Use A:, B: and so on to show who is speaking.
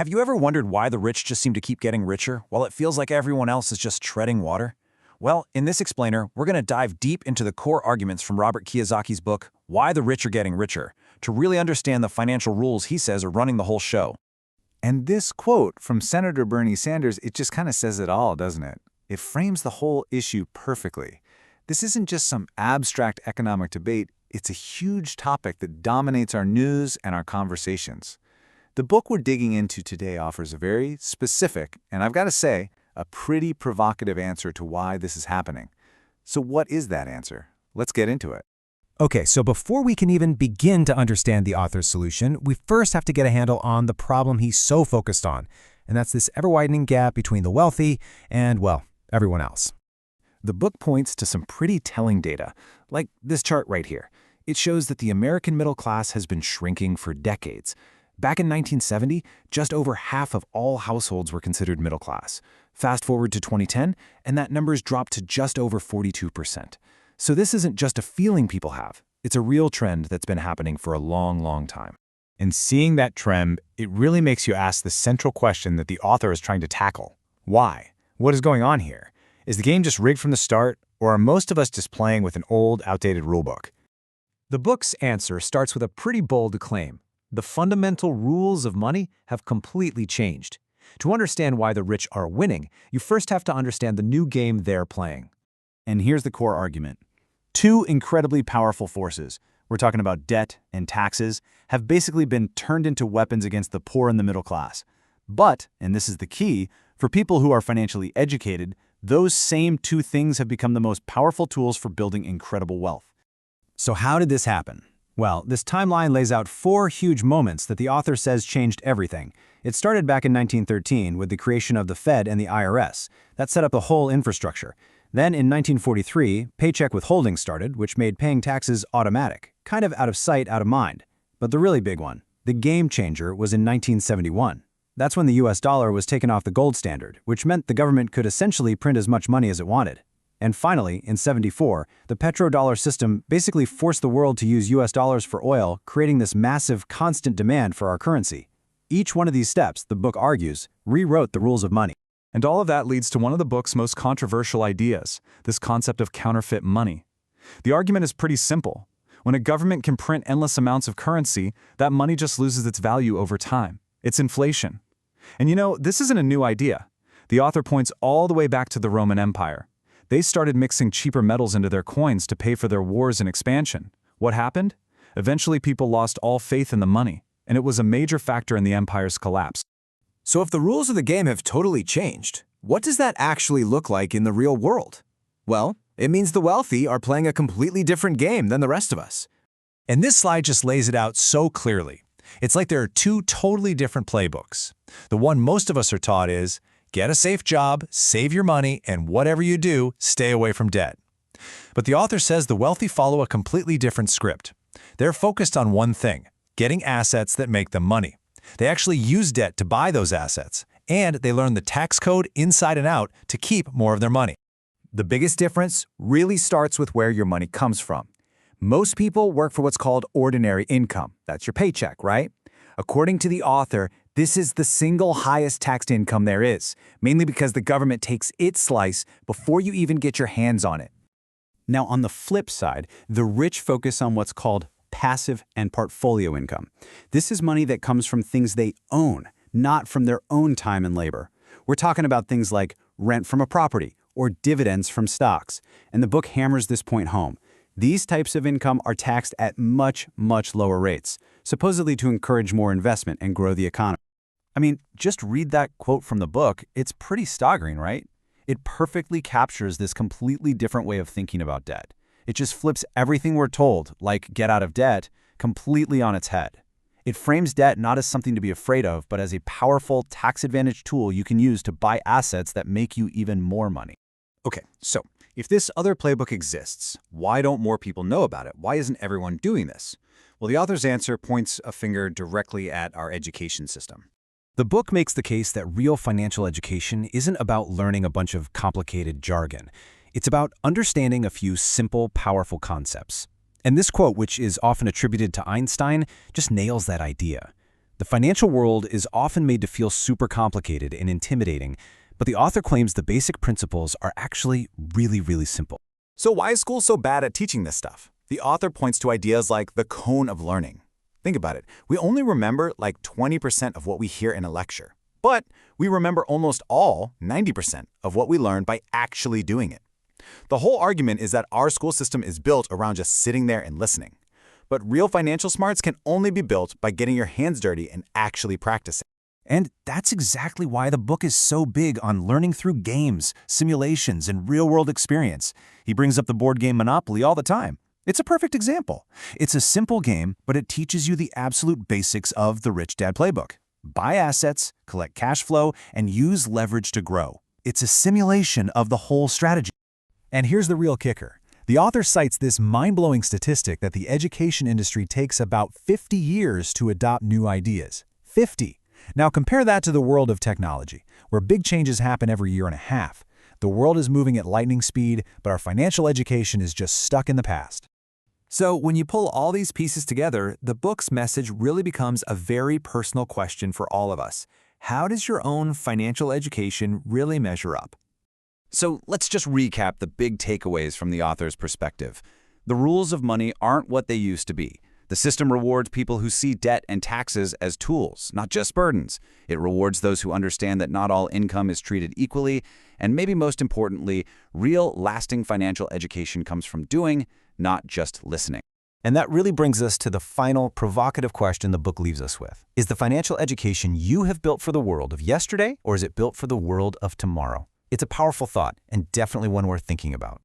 A: Have you ever wondered why the rich just seem to keep getting richer while it feels like everyone else is just treading water? Well, in this explainer, we're going to dive deep into the core arguments from Robert Kiyosaki's book, Why the Rich Are Getting Richer, to really understand the financial rules he says are running the whole show.
B: And this quote from Senator Bernie Sanders, it just kind of says it all, doesn't it? It frames the whole issue perfectly. This isn't just some abstract economic debate, it's a huge topic that dominates our news and our conversations. The book we're digging into today offers a very specific, and I've got to say, a pretty provocative answer to why this is happening. So what is that answer? Let's get into it.
C: Okay, so before we can even begin to understand the author's solution, we first have to get a handle on the problem he's so focused on, and that's this ever-widening gap between the wealthy and, well, everyone else.
A: The book points to some pretty telling data, like this chart right here. It shows that the American middle class has been shrinking for decades. Back in 1970, just over half of all households were considered middle class. Fast forward to 2010, and that number's dropped to just over 42%. So this isn't just a feeling people have. It's a real trend that's been happening for a long, long time.
D: And seeing that trend, it really makes you ask the central question that the author is trying to tackle. Why? What is going on here? Is the game just rigged from the start, or are most of us just playing with an old, outdated rulebook?
E: The book's answer starts with a pretty bold claim. The fundamental rules of money have completely changed. To understand why the rich are winning, you first have to understand the new game they're playing.
D: And here's the core argument. Two incredibly powerful forces, we're talking about debt and taxes, have basically been turned into weapons against the poor and the middle class. But, and this is the key, for people who are financially educated, those same two things have become the most powerful tools for building incredible wealth.
C: So how did this happen? Well, this timeline lays out 4 huge moments that the author says changed everything. It started back in 1913 with the creation of the Fed and the IRS. That set up the whole infrastructure. Then in 1943, paycheck withholding started, which made paying taxes automatic, kind of out of sight, out of mind. But the really big one, the game changer, was in 1971. That's when the US dollar was taken off the gold standard, which meant the government could essentially print as much money as it wanted. And finally, in '74, the petrodollar system basically forced the world to use US dollars for oil, creating this massive, constant demand for our currency. Each one of these steps, the book argues, rewrote the rules of money.
A: And all of that leads to one of the book's most controversial ideas, this concept of counterfeit money. The argument is pretty simple. When a government can print endless amounts of currency, that money just loses its value over time. It's inflation. And you know, this isn't a new idea. The author points all the way back to the Roman Empire. They started mixing cheaper metals into their coins to pay for their wars and expansion. What happened? Eventually, people lost all faith in the money, and it was a major factor in the empire's collapse.
F: So if the rules of the game have totally changed, what does that actually look like in the real world? Well, it means the wealthy are playing a completely different game than the rest of us.
C: And this slide just lays it out so clearly. It's like there are 2 totally different playbooks. The one most of us are taught is, get a safe job, save your money, and whatever you do, stay away from debt. But the author says the wealthy follow a completely different script. They're focused on one thing, getting assets that make them money. They actually use debt to buy those assets, and they learn the tax code inside and out to keep more of their money.
F: The biggest difference really starts with where your money comes from. Most people work for what's called ordinary income. That's your paycheck, right? According to the author, this is the single highest taxed income there is, mainly because the government takes its slice before you even get your hands on it.
G: Now, on the flip side, the rich focus on what's called passive and portfolio income. This is money that comes from things they own, not from their own time and labor. We're talking about things like rent from a property or dividends from stocks, and the book hammers this point home. These types of income are taxed at much, much lower rates, supposedly to encourage more investment and grow the economy.
B: I mean, just read that quote from the book. It's pretty staggering, right? It perfectly captures this completely different way of thinking about debt. It just flips everything we're told, like get out of debt, completely on its head. It frames debt not as something to be afraid of, but as a powerful tax-advantaged tool you can use to buy assets that make you even more money.
A: Okay, so if this other playbook exists, why don't more people know about it? Why isn't everyone doing this? Well, the author's answer points a finger directly at our education system.
C: The book makes the case that real financial education isn't about learning a bunch of complicated jargon. It's about understanding a few simple, powerful concepts. And this quote, which is often attributed to Einstein, just nails that idea. The financial world is often made to feel super complicated and intimidating, but the author claims the basic principles are actually really simple.
B: So why is school so bad at teaching this stuff? The author points to ideas like the cone of learning. Think about it. We only remember like 20% of what we hear in a lecture. But we remember almost all, 90%, of what we learn by actually doing it. The whole argument is that our school system is built around just sitting there and listening. But real financial smarts can only be built by getting your hands dirty and actually practicing.
C: And that's exactly why the book is so big on learning through games, simulations, and real-world experience. He brings up the board game Monopoly all the time. It's a perfect example. It's a simple game, but it teaches you the absolute basics of the Rich Dad Playbook. Buy assets, collect cash flow, and use leverage to grow. It's a simulation of the whole strategy. And here's the real kicker. The author cites this mind-blowing statistic that the education industry takes about 50 years to adopt new ideas. 50! Now compare that to the world of technology, where big changes happen every year and a half. The world is moving at lightning speed, but our financial education is just stuck in the past.
E: So when you pull all these pieces together, the book's message really becomes a very personal question for all of us. How does your own financial education really measure up?
G: So let's just recap the big takeaways from the author's perspective. The rules of money aren't what they used to be. The system rewards people who see debt and taxes as tools, not just burdens. It rewards those who understand that not all income is treated equally, and maybe most importantly, real, lasting financial education comes from doing, not just listening.
C: And that really brings us to the final provocative question the book leaves us with. Is the financial education you have built for the world of yesterday, or is it built for the world of tomorrow? It's a powerful thought, and definitely one worth thinking about.